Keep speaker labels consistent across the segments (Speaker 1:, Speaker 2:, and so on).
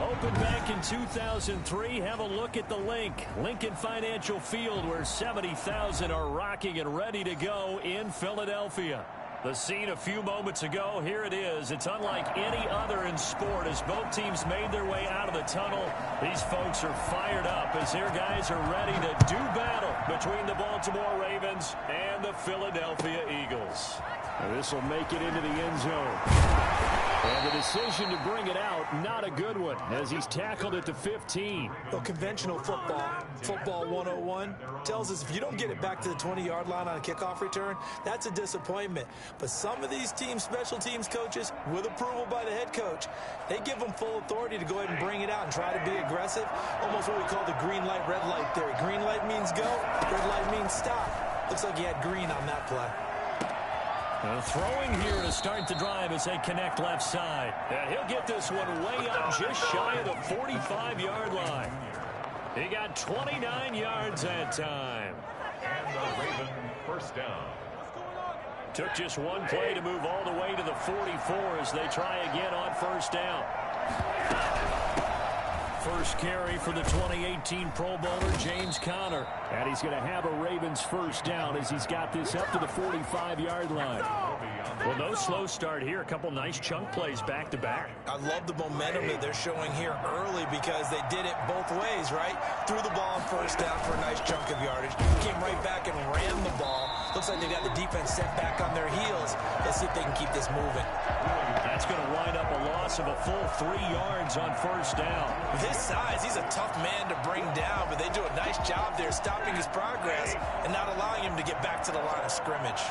Speaker 1: Opened back in 2003. Have a look at the link. Lincoln Financial Field, where 70,000 are rocking and ready to go in Philadelphia. The scene a few moments ago, here it is. It's unlike any other in sport as both teams made their way out of the tunnel. These folks are fired up as their guys are ready to do battle between the Baltimore Ravens and the Philadelphia Eagles. This will make it into the end zone. And the decision to bring it out, not a good one, as he's tackled at the 15.
Speaker 2: Well, conventional football 101, tells us if you don't get it back to the 20-yard line on a kickoff return, that's a disappointment. But some of these teams, special teams coaches, with approval by the head coach, they give them full authority to go ahead and bring it out and try to be aggressive. Almost what we call the green light, red light theory. Green light means go, red light means stop. Looks like he had green on that play.
Speaker 1: Throwing here to start the drive as they connect left side. And he'll get this one way up just shy of the 45-yard line. He got 29 yards that time.
Speaker 3: And the Raven first down.
Speaker 1: Took just one play to move all the way to the 44 as they try again on first down. First carry for the 2018 Pro Bowler, James Conner. And he's going to have a Ravens first down as he's got this up to the 45-yard line. Well, no slow start here. A couple nice chunk plays back-to-back.
Speaker 2: I love the momentum that they're showing here early because they did it both ways, right? Threw the ball on first down for a nice chunk of yardage. Came right back and ran the ball. Looks like they got the defense set back on their heels. Let's see if they can keep this moving.
Speaker 1: That's going to wind up a loss of a full 3 yards on first down.
Speaker 2: With his size, he's a tough man to bring down, but they do a nice job there stopping his progress and not allowing him to get back to the line of scrimmage.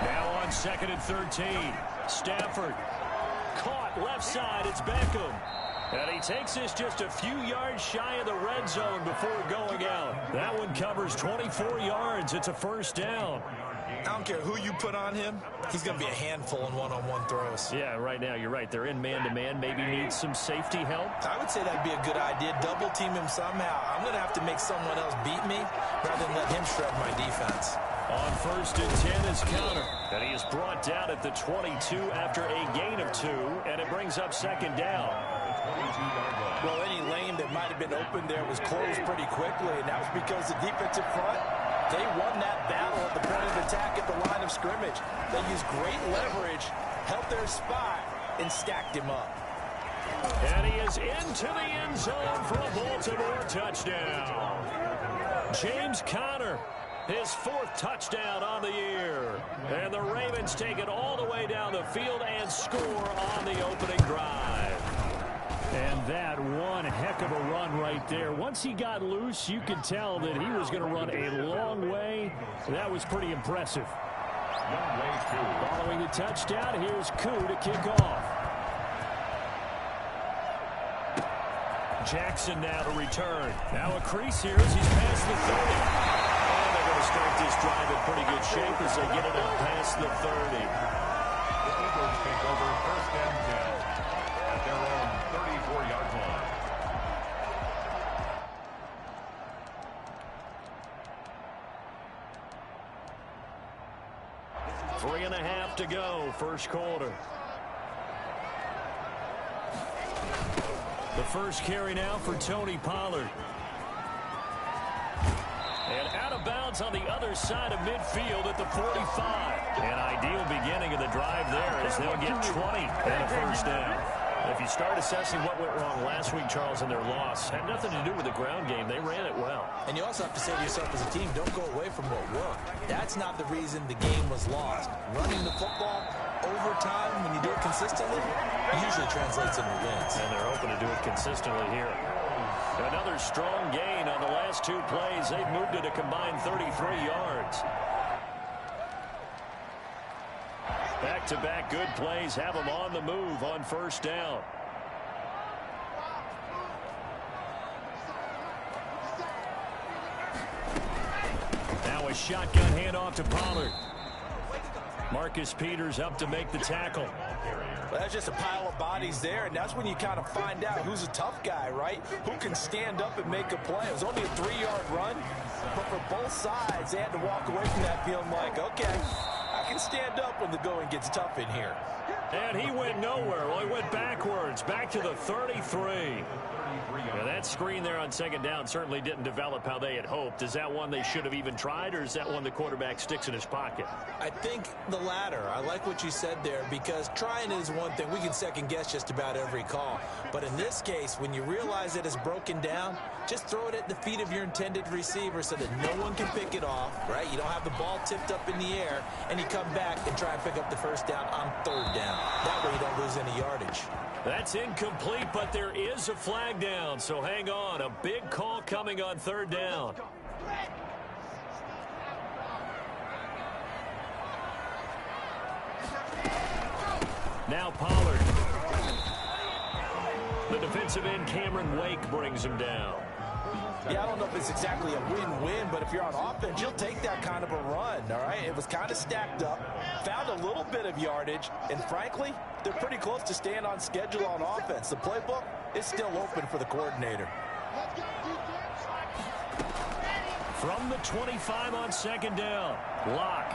Speaker 1: Now on 2nd and 13. Stafford caught left side. It's Beckham. And he takes this just a few yards shy of the red zone before going out. That one covers 24 yards. It's a first down.
Speaker 2: I don't care who you put on him. He's going to be a handful in one-on-one throws.
Speaker 1: Yeah, right now you're right. They're in man-to-man. Maybe need some safety help.
Speaker 2: I would say that'd be a good idea. Double team him somehow. I'm going to have to make someone else beat me rather than let him shred my defense.
Speaker 1: On 1st and 10 is Conner. And he is brought down at the 22 after a gain of 2. And it brings up 2nd down.
Speaker 2: Well, any lane that might have been open there was closed pretty quickly. And that was because the defensive front, they won that battle at the point of attack at the line of scrimmage. They used great leverage, held their spot, and stacked him up.
Speaker 1: And he is into the end zone for a Baltimore touchdown. James Conner, his 4th touchdown on the year. And the Ravens take it all the way down the field and score on the opening drive. And that one heck of a run right there. Once he got loose, you could tell that he was going to run a long way. That was pretty impressive. Following the touchdown, here's Koo to kick off. Jackson now to return. Now a crease here as he's past the 30. And they're going to start this drive in pretty good shape as they get it up past the 30.
Speaker 3: The Eagles take over 1st and 10 at their own 34-yard line.
Speaker 1: Three and a half to go, first quarter. The first carry now for Tony Pollard. And out of bounds on the other side of midfield at the 45. An ideal beginning of the drive there as they'll get 20 and a first down. If you start assessing what went wrong last week, Charles, in their loss, had nothing to do with the ground game. They ran it well.
Speaker 2: And you also have to say to yourself as a team, don't go away from what worked. That's not the reason the game was lost. Running the football over time, when you do it consistently, usually translates into wins.
Speaker 1: And they're open to do it consistently here. Another strong gain on the last 2 plays. They've moved it a combined 33 yards. Back-to-back good plays have them on the move on first down. Now a shotgun handoff to Pollard. Marcus Peters up to make the tackle.
Speaker 2: Well, that's just a pile of bodies there, and that's when you kind of find out who's a tough guy, right? Who can stand up and make a play. It was only a 3-yard run, but for both sides, they had to walk away from that feeling like, okay, I can stand up when the going gets tough in here.
Speaker 1: And he went nowhere. Well, he went backwards, back to the 33. Now, that screen there on second down certainly didn't develop how they had hoped. Is that one they should have even tried, or is that one the quarterback sticks in his pocket?
Speaker 2: I think the latter. I like what you said there, because trying is one thing. We can second-guess just about every call. But in this case, when you realize that it's broken down, just throw it at the feet of your intended receiver so that no one can pick it off, right? You don't have the ball tipped up in the air, and you come back and try and pick up the first down on third down. That way you don't lose any yardage.
Speaker 1: That's incomplete, but there is a flag down, so hang on. A big call coming on third down. Now Pollard. The defensive end, Cameron Wake, brings him down.
Speaker 2: Yeah, I don't know if it's exactly a win-win, but if you're on offense, you'll take that kind of a run, all right? It was kind of stacked up, found a little bit of yardage, and frankly, they're pretty close to staying on schedule on offense. The playbook is still open for the coordinator.
Speaker 1: From the 25 on second down, Locke.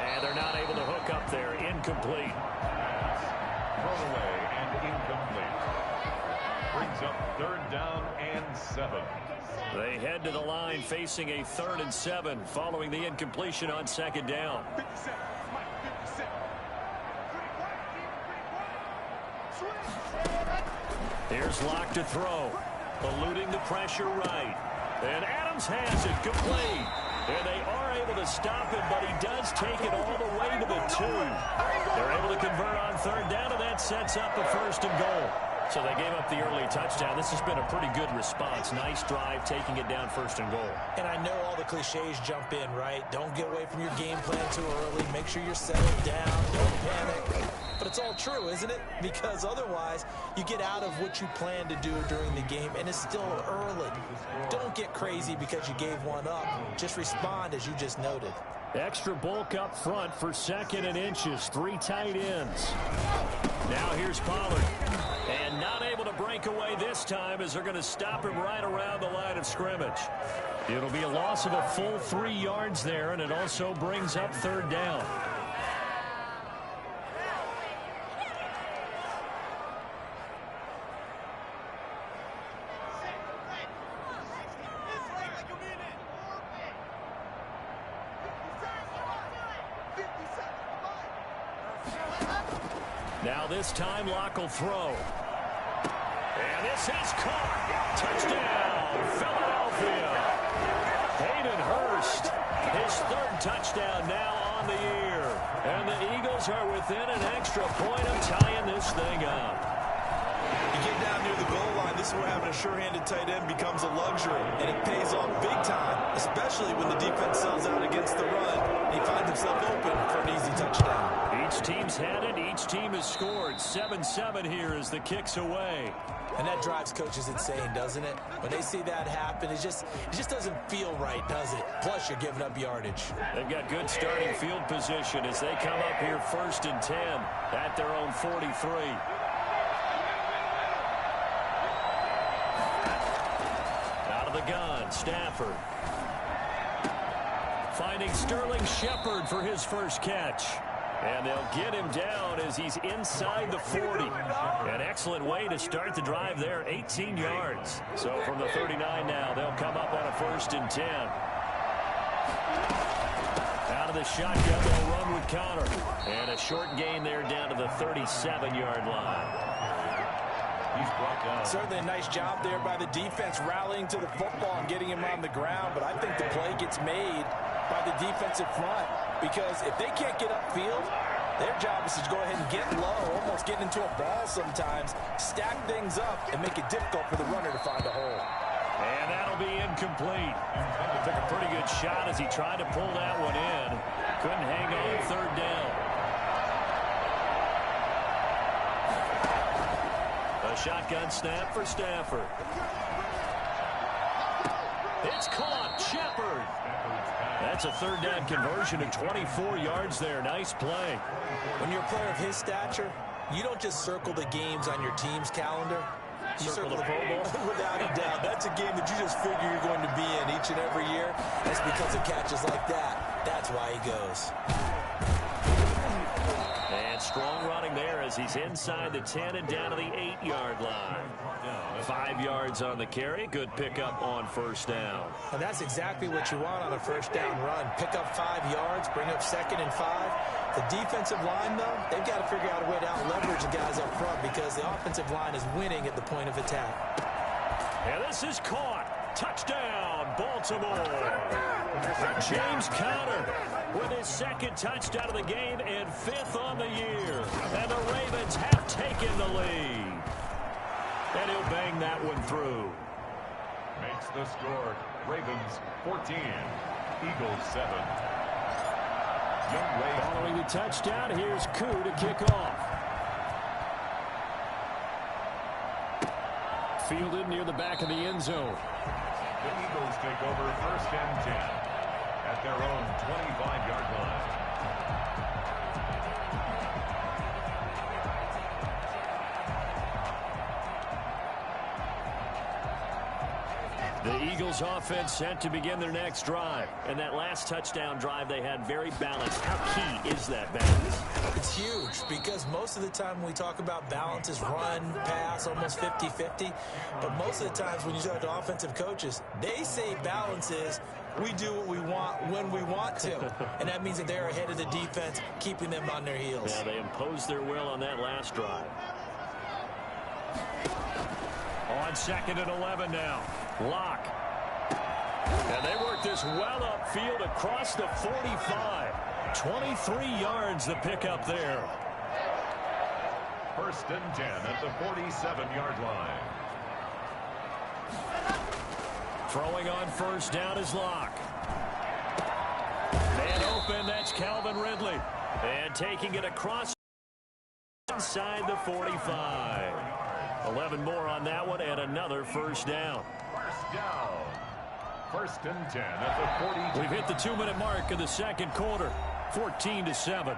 Speaker 1: And they're not able to hook up there. Incomplete.
Speaker 3: Thrown away and incomplete. Brings up third down and 7.
Speaker 1: They head to the line facing a 3rd and 7 following the incompletion on second down. Here's Locke to throw. Eluding the pressure right. And Adams has it complete. And they are able to stop him, but he does take it all the way to the 2. They're able to convert on third down, and that sets up a 1st and goal. So they gave up the early touchdown. This has been a pretty good response. Nice drive, taking it down 1st and goal.
Speaker 2: And I know all the cliches jump in, right? Don't get away from your game plan too early. Make sure you're settled down. Don't panic. But it's all true, isn't it? Because otherwise, you get out of what you plan to do during the game, and it's still early. Don't get crazy because you gave one up. Just respond as you just noted.
Speaker 1: Extra bulk up front for 2nd and inches. 3 tight ends. Now here's Pollard. And not able to break away this time as they're going to stop him right around the line of scrimmage. It'll be a loss of a full 3 yards there, and it also brings up third down. Now this time Locke will throw. And this is caught. Touchdown, Philadelphia. Hayden Hurst, his 3rd touchdown now on the year. And the Eagles are within an extra point of tying this thing up.
Speaker 2: You get down near the goal line, this is where having a sure-handed tight end becomes a luxury. And it pays off big time, especially when the defense sells out against the run. He finds himself open for an easy touchdown.
Speaker 1: Each team's had it. Each team has scored. 7-7 here as the kick's away.
Speaker 2: And that drives coaches insane, doesn't it? When they see that happen, it just doesn't feel right, does it? Plus, you're giving up yardage.
Speaker 1: They've got good starting field position as they come up here 1st and 10 at their own 43. Out of the gun, Stafford. Finding Sterling Shepard for his first catch. And they'll get him down as he's inside the 40. An excellent way to start the drive there, 18 yards. So from the 39 now, they'll come up on a 1st and 10. Out of the shotgun, they'll run with Connor. And a short gain there down to the 37-yard line.
Speaker 3: He's brought down.
Speaker 2: Certainly a nice job there by the defense rallying to the football and getting him on the ground. But I think the play gets made by the defensive front. Because if they can't get upfield, their job is to go ahead and get low, almost get into a ball sometimes, stack things up, and make it difficult for the runner to find a hole.
Speaker 1: And that'll be incomplete. Took a pretty good shot as he tried to pull that one in. Couldn't hang on third down. A shotgun snap for Stafford. It's caught. Shepard. That's a third down conversion of 24 yards there. Nice play.
Speaker 2: When you're a player of his stature, you don't just circle the games on your team's calendar. You circle the Pro Bowl. Without a doubt. That's a game that you just figure you're going to be in each and every year. And it's because of catches like that. That's why he goes.
Speaker 1: as he's inside the 10 and down to the 8-yard line. 5 yards on the carry. Good pickup on first down.
Speaker 2: And that's exactly what you want on a first down run. Pick up 5 yards, bring up 2nd and 5. The defensive line, though, they've got to figure out a way to out-leverage the guys up front because the offensive line is winning at the point of attack.
Speaker 1: And this is caught. Touchdown, Baltimore. James Conner with his 2nd touchdown of the game and 5th on the year. And the Ravens have taken the lead. And he'll bang that one through.
Speaker 3: Makes the score. Ravens 14, Eagles 7. Young Ray.
Speaker 1: Following the touchdown, here's Koo to kick off. Fielded near the back of the end zone.
Speaker 3: The Eagles take over 1st and 10 at their own 25-yard line.
Speaker 1: The Eagles offense set to begin their next drive. And that last touchdown drive they had very balanced. How key is that balance?
Speaker 2: It's huge because most of the time when we talk about balance is run, pass, almost 50-50. But most of the times when you talk to offensive coaches, they say balance is we do what we want when we want to. And that means that they're ahead of the defense, keeping them on their heels.
Speaker 1: Yeah, they imposed their will on that last drive. On 2nd and 11 now. Locke. And they work this well upfield across the 45. 23 yards the pickup there.
Speaker 3: 1st and 10 at the 47-yard line.
Speaker 1: Throwing on first down is Locke. Man open, that's Calvin Ridley. And taking it across inside the 45. 11 more on that one and another first down.
Speaker 3: First down. 1st and 10 at the 40.
Speaker 1: We've hit the 2-minute mark of the 2nd quarter. 14-7.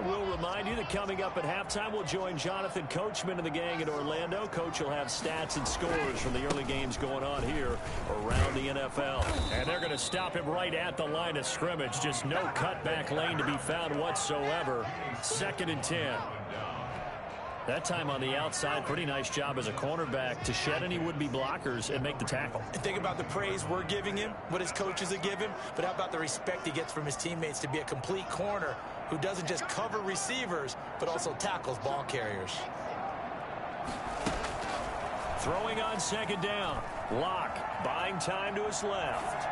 Speaker 1: We'll remind you that coming up at halftime, we'll join Jonathan Coachman and the gang in Orlando. Coach will have stats and scores from the early games going on here around the NFL. And they're going to stop him right at the line of scrimmage. Just no cutback lane to be found whatsoever. 2nd and 10. That time on the outside, pretty nice job as a cornerback to shed any would-be blockers and make the tackle.
Speaker 2: And think about the praise we're giving him, what his coaches have given him, but how about the respect he gets from his teammates to be a complete corner who doesn't just cover receivers, but also tackles ball carriers.
Speaker 1: Throwing on 2nd down. Locke buying time to his left.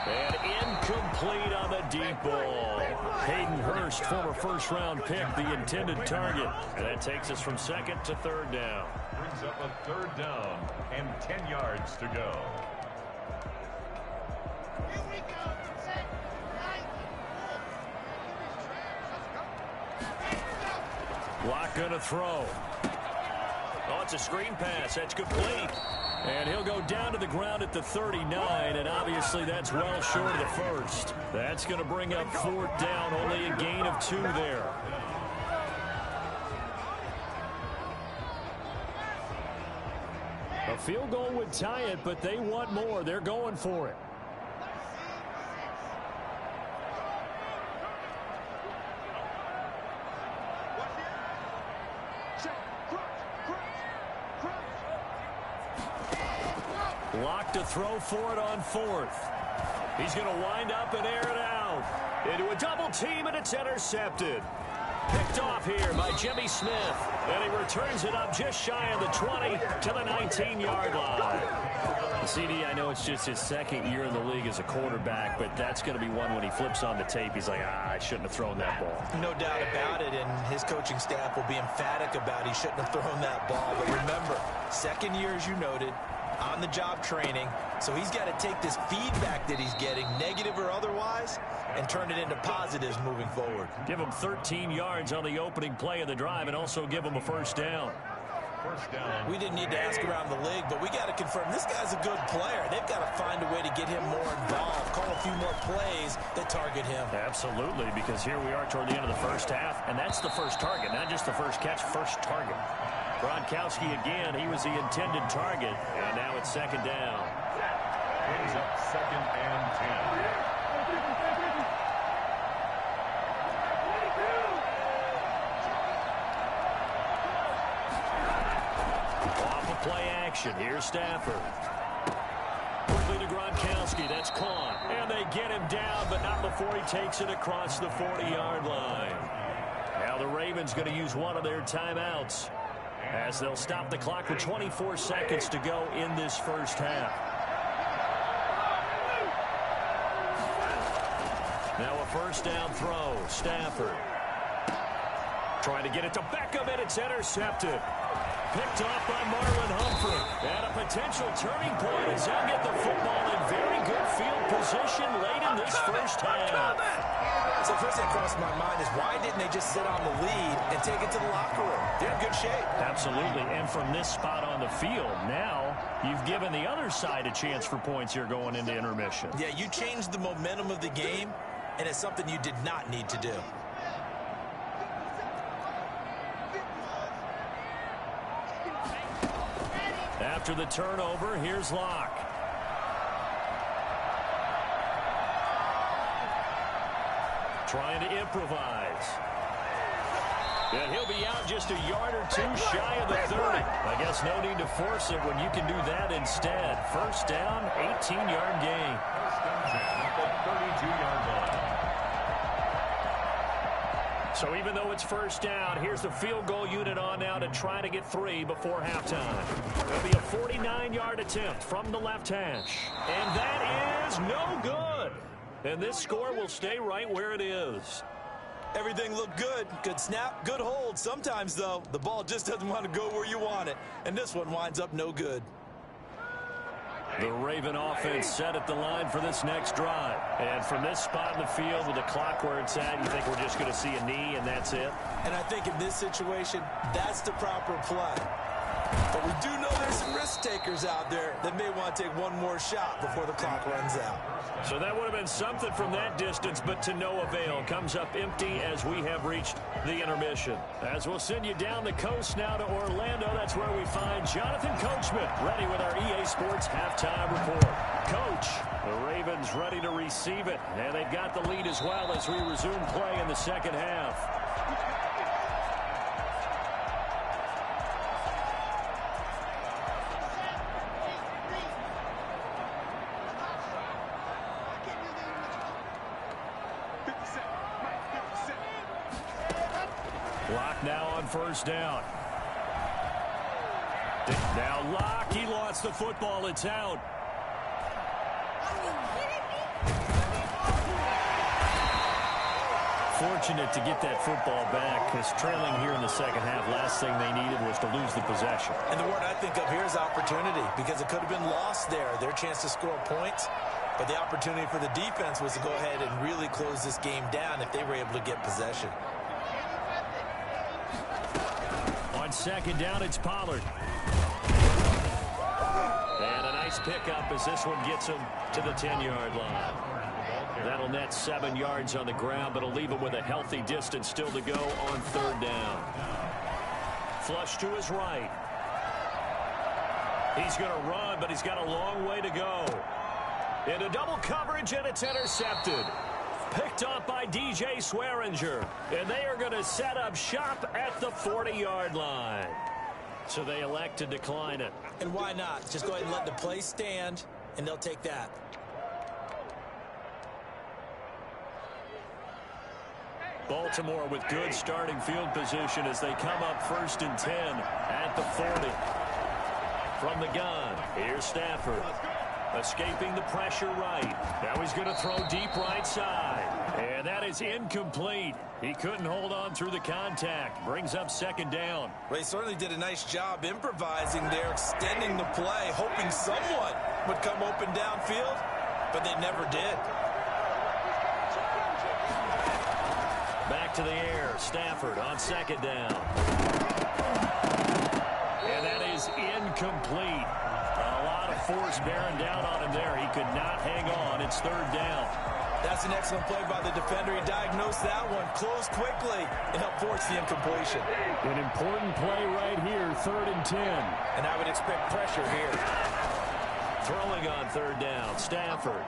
Speaker 1: And incomplete on the deep ball. Hayden Hurst, former first-round pick, the intended target. And that takes us from 2nd to 3rd down.
Speaker 3: Brings up a 3rd down and 10 yards to go.
Speaker 1: Locke gonna throw. Oh, it's a screen pass. That's complete. And he'll go down to the ground at the 39, and obviously that's well short of the first. That's going to bring up 4th down, only a gain of 2 there. A field goal would tie it, but they want more. They're going for it. Locke to throw for it on 4th. He's going to wind up and air it out. Into a double team, and it's intercepted. Picked off here by Jimmy Smith. And he returns it up just shy of the 20 to the 19-yard line. CD, I know it's just his 2nd year in the league as a quarterback, but that's going to be one when he flips on the tape. He's like, I shouldn't have thrown that ball.
Speaker 2: No doubt about it, and his coaching staff will be emphatic about he shouldn't have thrown that ball. But remember, 2nd year, as you noted, on-the-job training, so he's got to take this feedback that he's getting, negative or otherwise, and turn it into positives moving forward.
Speaker 1: Give him 13 yards on the opening play of the drive and also give him a first down.
Speaker 3: First down.
Speaker 2: We didn't need to ask around the league, but we got to confirm this guy's a good player. They've got to find a way to get him more involved, call a few more plays that target him.
Speaker 1: Absolutely, because here we are toward the end of the first half, and that's the first target, not just the first catch, first target. Gronkowski again, he was the intended target, and now it's second down.
Speaker 3: Brings up 2nd and 10.
Speaker 1: Play action. Here's Stafford. Quickly to Gronkowski. That's caught. And they get him down, but not before he takes it across the 40-yard line. Now the Ravens going to use one of their timeouts as they'll stop the clock with 24 seconds to go in this first half. Now a first down throw. Stafford trying to get it to Beckham, and it's intercepted. Picked off by Marlon Humphrey. And a potential turning point as they'll get the football in very good field position late in this first half.
Speaker 2: So first thing that crossed my mind is why didn't they just sit on the lead and take it to the locker room? They're in good shape.
Speaker 1: Absolutely. And from this spot on the field, now you've given the other side a chance for points here going into intermission.
Speaker 2: Yeah, you changed the momentum of the game, and it's something you did not need to do.
Speaker 1: After the turnover, here's Locke. Trying to improvise. And he'll be out just a yard or two shy of the 30. I guess no need to force it when you can do that instead. First down, 18-yard gain.
Speaker 3: At the 32-yard line.
Speaker 1: So even though it's first down, here's the field goal unit on now to try to get 3 before halftime. It'll be a 49-yard attempt from the left hash. And that is no good. And this score will stay right where it is.
Speaker 2: Everything looked good. Good snap, good hold. Sometimes, though, the ball just doesn't want to go where you want it. And this one winds up no good.
Speaker 1: The Raven offense set at the line for this next drive. And from this spot in the field with the clock where it's at, you think we're just going to see a knee and that's it?
Speaker 2: And I think in this situation, that's the proper play. But we do know there's some risk takers out there that may want to take one more shot before the clock runs out.
Speaker 1: So that would have been something from that distance, but to no avail. Comes up empty as we have reached the intermission. As we'll send you down the coast now to Orlando, that's where we find Jonathan Coachman ready with our EA Sports halftime report. Coach, the Ravens ready to receive it, and they've got the lead as well as we resume play in the second half. Locke now on first down. Now Locke, he lost the football. It's out. Fortunate to get that football back, because trailing here in the second half, last thing they needed was to lose the possession.
Speaker 2: And the word I think of here is opportunity, because it could have been lost there. Their chance to score points, but the opportunity for the defense was to go ahead and really close this game down if they were able to get possession.
Speaker 1: On second down, it's Pollard. And a nice pickup as this one gets him to the 10-yard line. That'll net 7 yards on the ground, but it'll leave him with a healthy distance still to go on third down. Flush to his right. He's going to run, but he's got a long way to go. Into double coverage, and it's intercepted. Picked up by DJ Swearinger. And they are going to set up shop at the 40-yard line. So they elect to decline it.
Speaker 2: And why not? Just go ahead and let the play stand, and they'll take that.
Speaker 1: Baltimore with good starting field position as they come up 1st and 10 at the 40. From the gun, here's Stafford. Escaping the pressure right. Now he's going to throw deep right side. And that is incomplete. He couldn't hold on through the contact. Brings up second down.
Speaker 2: Well, he certainly did a nice job improvising there, extending the play, hoping someone would come open downfield, but they never did.
Speaker 1: Back to the air. Stafford on second down. And that is incomplete. A lot of force bearing down on him there. He could not hang on. It's third down.
Speaker 2: That's an excellent play by the defender. He diagnosed that one, closed quickly, and helped force the incompletion.
Speaker 1: An important play right here, 3rd and 10.
Speaker 2: And I would expect pressure here.
Speaker 1: Throwing on third down, Stafford.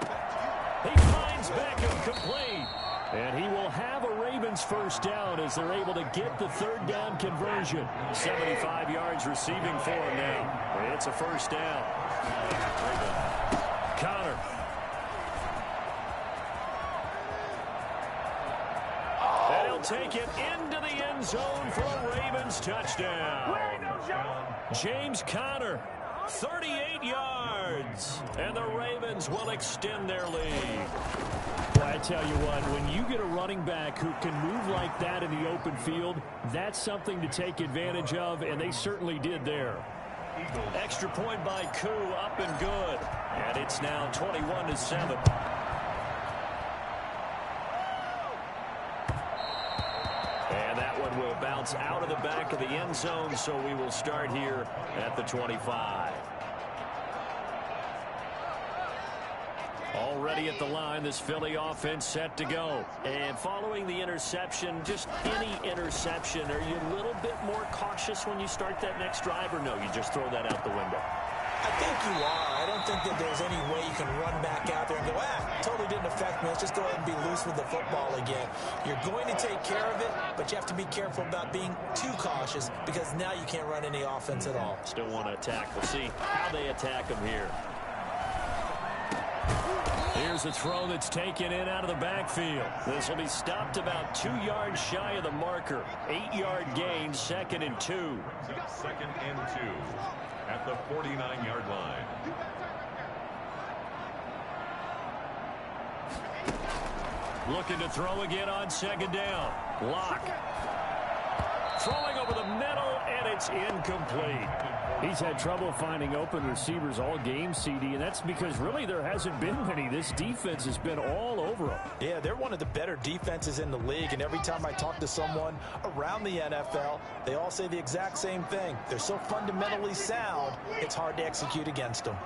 Speaker 1: He finds Beckham complete. And he will have a Ravens first down as they're able to get the third down conversion. 75 yards receiving for him now. It's a first down. Connor. And he'll take it into the end zone for a Ravens touchdown. James Conner, 38 yards. And the Ravens will extend their lead. Well, I tell you what, when you get a running back who can move like that in the open field, that's something to take advantage of, and they certainly did there. Extra point by Koo, up and good. And it's now 21-7. And that one will bounce out of the back of the end zone, so we will start here at the 25. Already at the line, this Philly offense set to go. And following the interception, just any interception, are you a little bit more cautious when you start that next drive, or no, you just throw that out the window?
Speaker 2: I think you are. I don't think that there's any way you can run back out there and go, totally didn't affect me. Let's just go ahead and be loose with the football again. You're going to take care of it, but you have to be careful about being too cautious because now you can't run any offense at all.
Speaker 1: Still want to attack. We'll see how they attack them here. Here's a throw that's taken in out of the backfield. This will be stopped about 2 yards shy of the marker. 8-yard gain, 2nd and 2.
Speaker 3: 2nd and 2 at the 49-yard line.
Speaker 1: Looking to throw again on 2nd down. Locke. Throwing over the middle, and it's incomplete. He's had trouble finding open receivers all game, CD, and that's because really there hasn't been many. This defense has been all over them.
Speaker 2: Yeah, they're one of the better defenses in the league, and every time I talk to someone around the NFL, they all say the exact same thing. They're so fundamentally sound, it's hard to execute against them.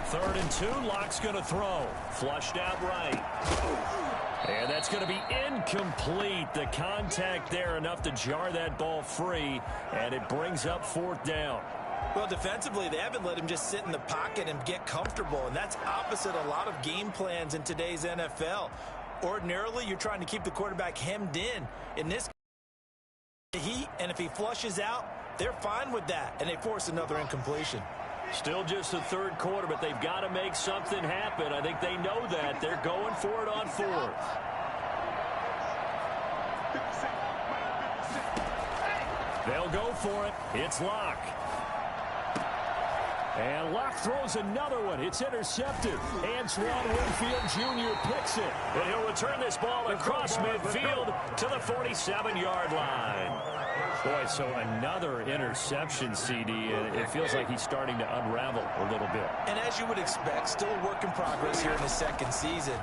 Speaker 1: Third and 2, Locke's going to throw. Flushed out right. And that's going to be incomplete. The contact there enough to jar that ball free, and it brings up 4th down.
Speaker 2: Well, defensively, they haven't let him just sit in the pocket and get comfortable, and that's opposite a lot of game plans in today's NFL. Ordinarily, you're trying to keep the quarterback hemmed in. In this case, and if he flushes out, they're fine with that, and they force another incompletion.
Speaker 1: Still just the 3rd quarter, but they've got to make something happen. I think they know that. They're going for it on 4th. They'll go for it. It's Locke. And Locke throws another one. It's intercepted. Antoine Winfield Jr. picks it. And he'll return this ball across midfield to the 47-yard line. Boy, so another interception, CD. It feels like he's starting to unravel a little bit.
Speaker 2: And as you would expect, still a work in progress here in his 2nd season.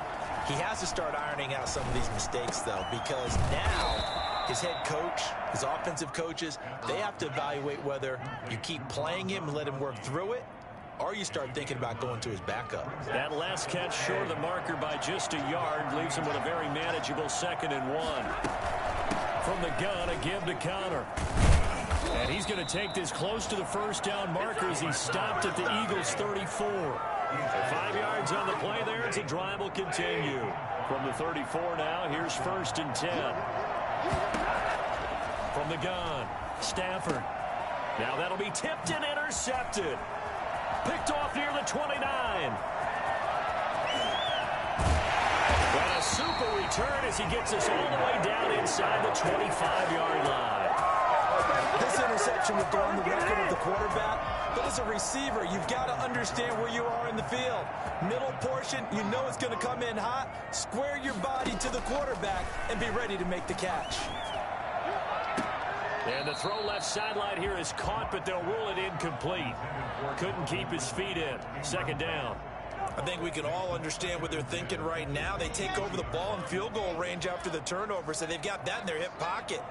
Speaker 2: He has to start ironing out some of these mistakes, though, because now his head coach, his offensive coaches, they have to evaluate whether you keep playing him and let him work through it, or you start thinking about going to his backup.
Speaker 1: That last catch short of the marker by just a yard leaves him with a very manageable 2nd and 1. From the gun, a give to Connor. And he's going to take this close to the 1st down marker as he stopped at the Eagles' 34. 5 yards on the play there as the drive will continue. From the 34 now, here's 1st and 10. From the gun, Stafford. Now that'll be tipped and intercepted. Picked off near the 29. And a super return as he gets us all the way down inside the 25-yard line.
Speaker 2: This interception would go on the record of the quarterback, but as a receiver, you've got to understand where you are in the field. Middle portion, you know it's going to come in hot. Square your body to the quarterback and be ready to make the catch.
Speaker 1: And the throw left sideline here is caught, but they'll rule it incomplete. Couldn't keep his feet in. 2nd down.
Speaker 2: I think we can all understand what they're thinking right now. They take over the ball in field goal range after the turnover, so they've got that in their hip pocket.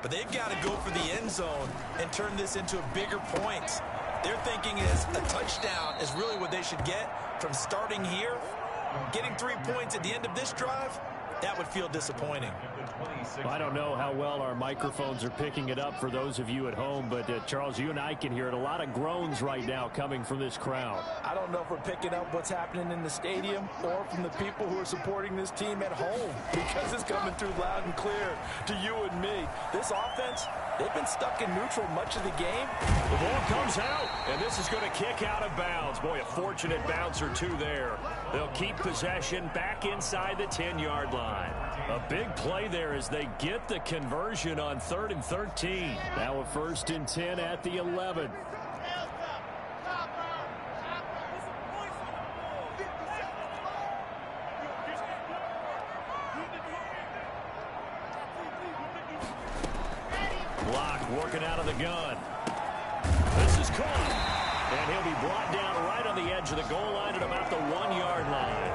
Speaker 2: But they've got to go for the end zone and turn this into a bigger point. Their thinking is a touchdown is really what they should get from starting here. Getting 3 points at the end of this drive, that would feel disappointing.
Speaker 1: I don't know how well our microphones are picking it up for those of you at home, but Charles, you and I can hear it. A lot of groans right now coming from this crowd.
Speaker 2: I don't know if we're picking up what's happening in the stadium or from the people who are supporting this team at home, because it's coming through loud and clear to you and me. This offense, they've been stuck in neutral much of the game.
Speaker 1: The ball comes out, and this is going to kick out of bounds. Boy, a fortunate bounce or two there. They'll keep possession back inside the 10-yard line. A big play there as they get the conversion on 3rd and 13. Now a 1st and 10 at the 11. Block working out of the gun. This is caught. And he'll be brought down right on the edge of the goal line at about the 1-yard line.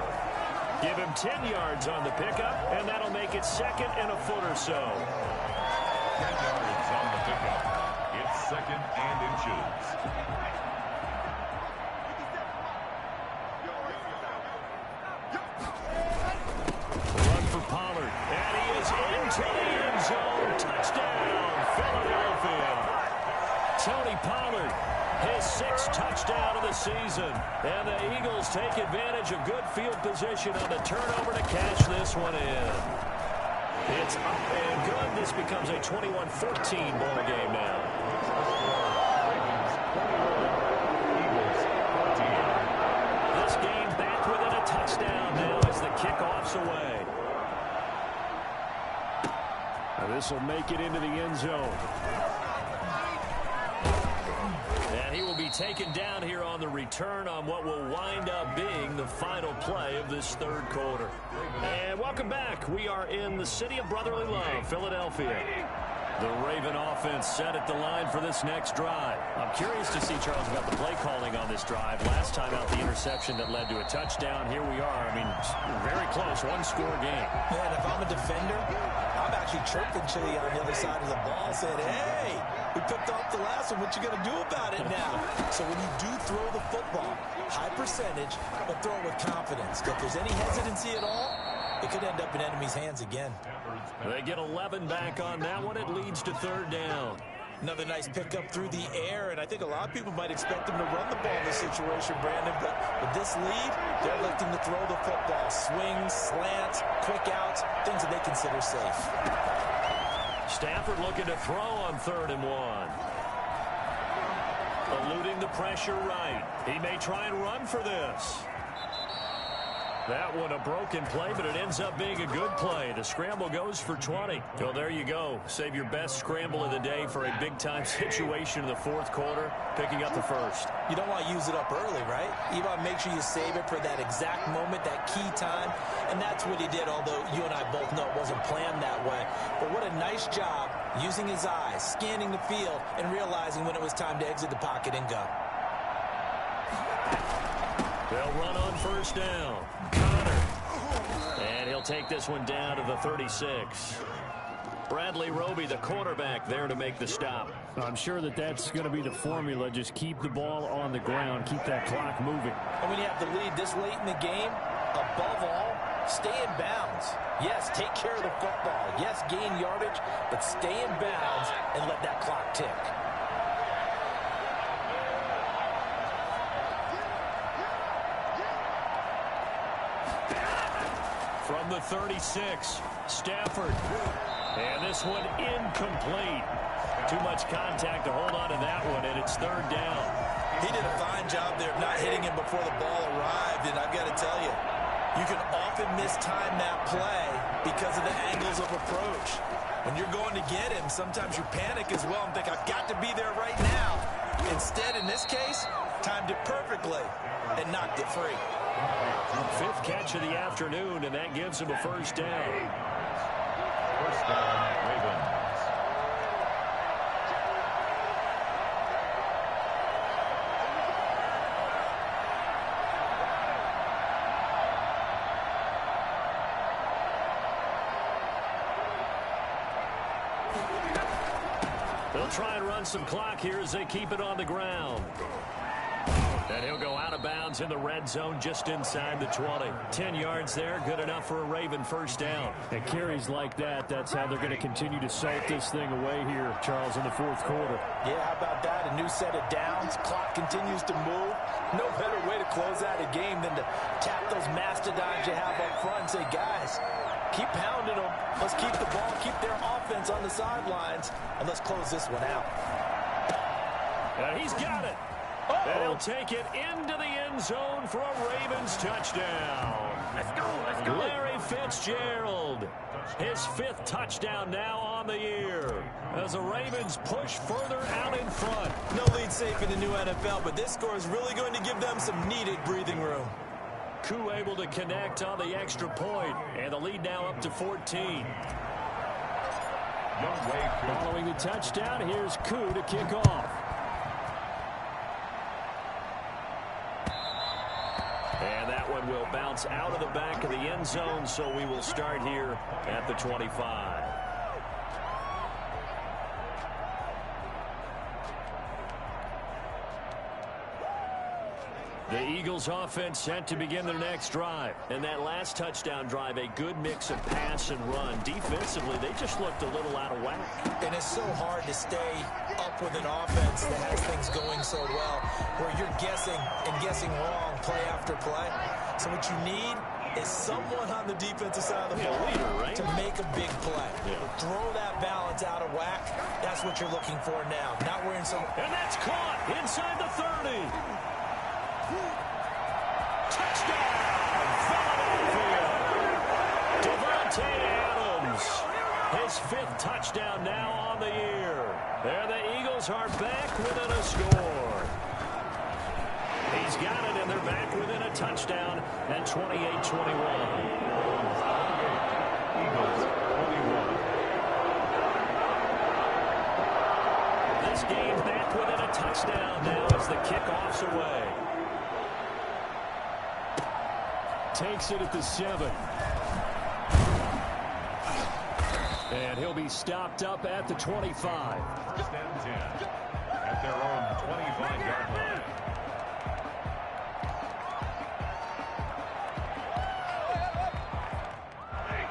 Speaker 1: Give him 10 yards on the pickup, and that'll make it 2nd and a foot or so.
Speaker 3: 10 yards on the pickup. It's 2nd and inches.
Speaker 1: Run for Pollard, and he is into the end zone. Touchdown, Philadelphia. Tony Pollard, his 6th touchdown of the season. And the Eagles take advantage of good field position on the turnover to catch this one in. It's up and good. This becomes a 21-14 ball game now. This game back within a touchdown now as the kickoff's away. Now this will make it into the end zone. And he will be taken down here on the return on what will wind up being the final play of this 3rd quarter. And welcome back. We are in the city of brotherly love, Philadelphia. The Raven offense set at the line for this next drive. I'm curious to see, Charles, about the play calling on this drive. Last time out, the interception that led to a touchdown. Here we are. I mean, very close, 1-score game.
Speaker 2: Man, if I'm a defender, I'm actually chirping Chili on the other side of the ball, saying, hey, we picked off the last one. What you going to do about it now? So when you do throw the football, high percentage, but throw it with confidence. If there's any hesitancy at all, it could end up in enemy's hands again.
Speaker 1: They get 11 back on that one. It leads to 3rd down.
Speaker 2: Another nice pickup through the air, and I think a lot of people might expect them to run the ball in this situation, Brandon, but with this lead, they're looking to throw the football. Swings, slants, quick outs, things that they consider safe.
Speaker 1: Stafford looking to throw on 3rd and 1. Eluding the pressure right. He may try and run for this. That one a broken play, but it ends up being a good play. The scramble goes for 20. So there you go. Save your best scramble of the day for a big-time situation in the 4th quarter, picking up the 1st.
Speaker 2: You don't want to use it up early, right? You want to make sure you save it for that exact moment, that key time, and that's what he did, although you and I both know it wasn't planned that way. But what a nice job using his eyes, scanning the field, and realizing when it was time to exit the pocket and go.
Speaker 1: They'll run on 1st down. Connor. And he'll take this one down to the 36. Bradley Roby, the quarterback, there to make the stop.
Speaker 4: I'm sure that's going to be the formula. Just keep the ball on the ground. Keep that clock moving.
Speaker 2: And when you have the lead this late in the game, above all, stay in bounds. Yes, take care of the football. Yes, gain yardage, but stay in bounds and let that clock tick.
Speaker 1: From the 36, Stafford. And this one incomplete. Too much contact to hold on to that one, and it's 3rd down.
Speaker 2: He did a fine job there of not hitting him before the ball arrived, and I've got to tell you, you can often mistime that play because of the angles of approach. When you're going to get him, sometimes you panic as well and think, I've got to be there right now. Instead, in this case, timed it perfectly and knocked it free.
Speaker 1: 5th catch of the afternoon, and that gives him a 1st down.
Speaker 3: 1st down, Ravens.
Speaker 1: try and run some clock here as they keep it on the ground. And he'll go out of bounds in the red zone just inside the 20. 10 yards there, good enough for a Raven first down.
Speaker 4: And carries like that, that's how they're going to continue to salt this thing away here, Charles, in the fourth quarter.
Speaker 2: Yeah, how about that? A new set of downs. Clock continues to move. No better way to close out a game than to tap those mastodons you have up front and say, guys, keep pounding them. Let's keep the ball, keep their offense on the sidelines, and let's close this one out.
Speaker 1: And he's got it. And he'll take it into the end zone for a Ravens touchdown.
Speaker 5: Let's go.
Speaker 1: Larry Fitzgerald, his 5th touchdown now on the year as the Ravens push further out in front.
Speaker 2: No lead safe in the new NFL, but this score is really going to give them some needed breathing room.
Speaker 1: Koo able to connect on the extra point, and the lead now up to 14.
Speaker 4: Following the touchdown, here's Koo to kick off.
Speaker 1: And that one will bounce out of the back of the end zone, so we will start here at the 25. The Eagles offense set to begin their next drive. And that last touchdown drive, a good mix of pass and run. Defensively, they just looked a little out of whack.
Speaker 2: And it's so hard to stay up with an offense that has things going so well, where you're guessing and guessing wrong play after play. So what you need is someone on the defensive side of the ball
Speaker 1: right?
Speaker 2: to make a big play.
Speaker 1: Yeah.
Speaker 2: Throw that balance out of whack. That's what you're looking for now. Not wearing some...
Speaker 1: And that's caught inside the 30. Touchdown, Philadelphia. Davante Adams, his 5th touchdown now on the year. There the Eagles are back within a score. He's got it, and they're back within a touchdown at 28-21.
Speaker 3: Eagles 21.
Speaker 1: This game back within a touchdown now as the kickoff's away.
Speaker 4: Takes it at the 7. And he'll be stopped up at the 25.
Speaker 3: First and 10 at their own 25-yard line.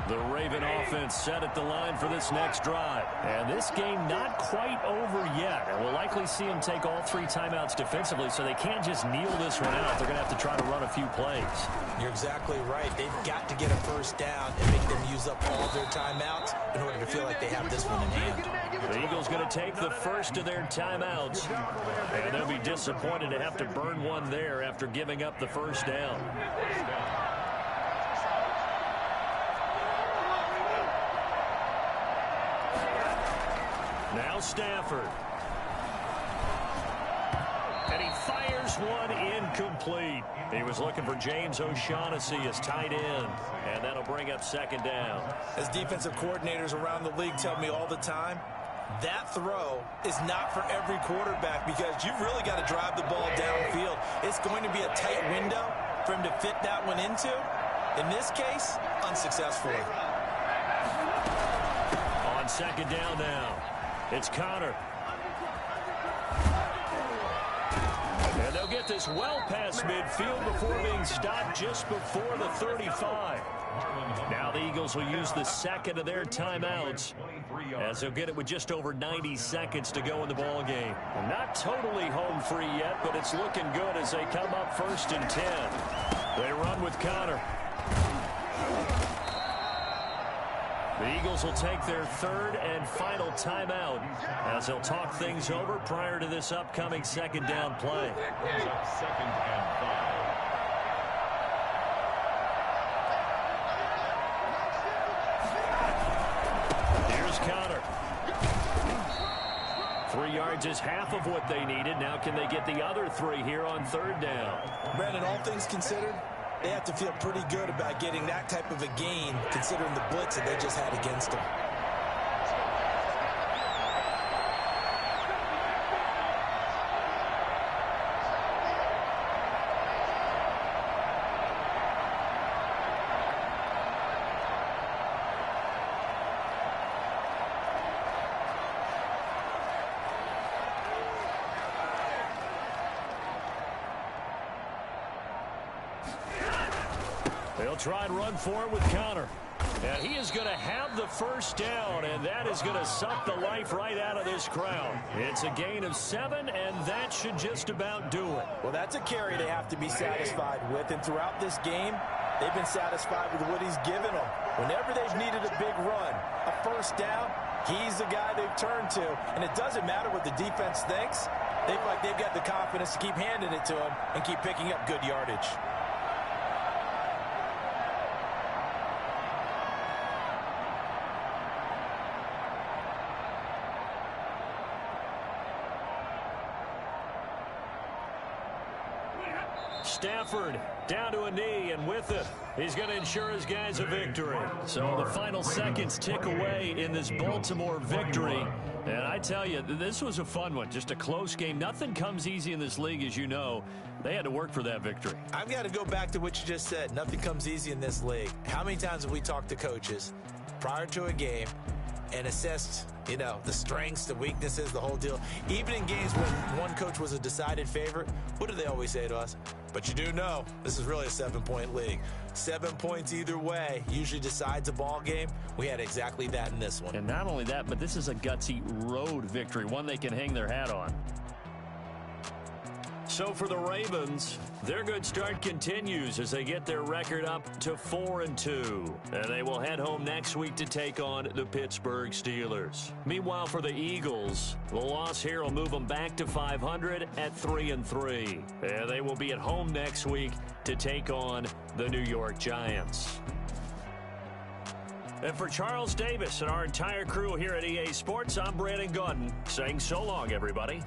Speaker 1: The Raven offense set at the line for this next drive. And this game not quite over yet. And we'll likely see them take all 3 timeouts defensively, so they can't just kneel this one out. They're going to have to try to run a few plays.
Speaker 2: You're exactly right. They've got to get a first down and make them use up all their timeouts in order to feel like they have this one in hand.
Speaker 1: The Eagles going to take the first of their timeouts. And they'll be disappointed to have to burn one there after giving up the first down. Now Stafford. And he fires one incomplete. He was looking for James O'Shaughnessy as tight end. And that'll bring up second down.
Speaker 2: As defensive coordinators around the league tell me all the time, that throw is not for every quarterback because you've really got to drive the ball downfield. It's going to be a tight window for him to fit that one into. In this case, unsuccessfully.
Speaker 1: On second down now, it's Connor. And they'll get this well past midfield before being stopped just before the 35. Now the Eagles will use the second of their timeouts as they'll get it with just over 90 seconds to go in the ball game. Not totally home free yet, but it's looking good as they come up 1st and 10. They run with Connor. The Eagles will take their 3rd and final timeout as they'll talk things over prior to this upcoming second down play.
Speaker 3: Brings up 2nd and 5.
Speaker 1: Here's Connor. 3 yards is half of what they needed. Now can they get the other 3 here on 3rd down?
Speaker 2: Brandon, all things considered, they have to feel pretty good about getting that type of a gain considering the blitz that they just had against them.
Speaker 1: They'll try and run for it with Conner. And he is going to have the first down, and that is going to suck the life right out of this crowd. It's a gain of 7, and that should just about do it.
Speaker 2: Well, that's a carry they have to be satisfied with, and throughout this game, they've been satisfied with what he's given them. Whenever they've needed a big run, a first down, he's the guy they've turned to, and it doesn't matter what the defense thinks. They feel like they've got the confidence to keep handing it to him and keep picking up good yardage.
Speaker 1: Stafford down to a knee, and with it, he's going to ensure his guys a victory. So the final seconds tick away in this Baltimore victory. And I tell you, this was a fun one, just a close game. Nothing comes easy in this league, as you know. They had to work for that victory.
Speaker 2: I've got to go back to what you just said. Nothing comes easy in this league. How many times have we talked to coaches prior to a game and assessed, you know, the strengths, the weaknesses, the whole deal? Even in games when one coach was a decided favorite, what do they always say to us? But you do know this is really a 7-point league. 7 points either way usually decides a ball game. We had exactly that in this one.
Speaker 1: And not only that, but this is a gutsy road victory, one they can hang their hat on. So for the Ravens, their good start continues as they get their record up to 4-2. And they will head home next week to take on the Pittsburgh Steelers. Meanwhile, for the Eagles, the loss here will move them back to 500 at 3-3. And they will be at home next week to take on the New York Giants. And for Charles Davis and our entire crew here at EA Sports, I'm Brandon Gaudin saying so long, everybody.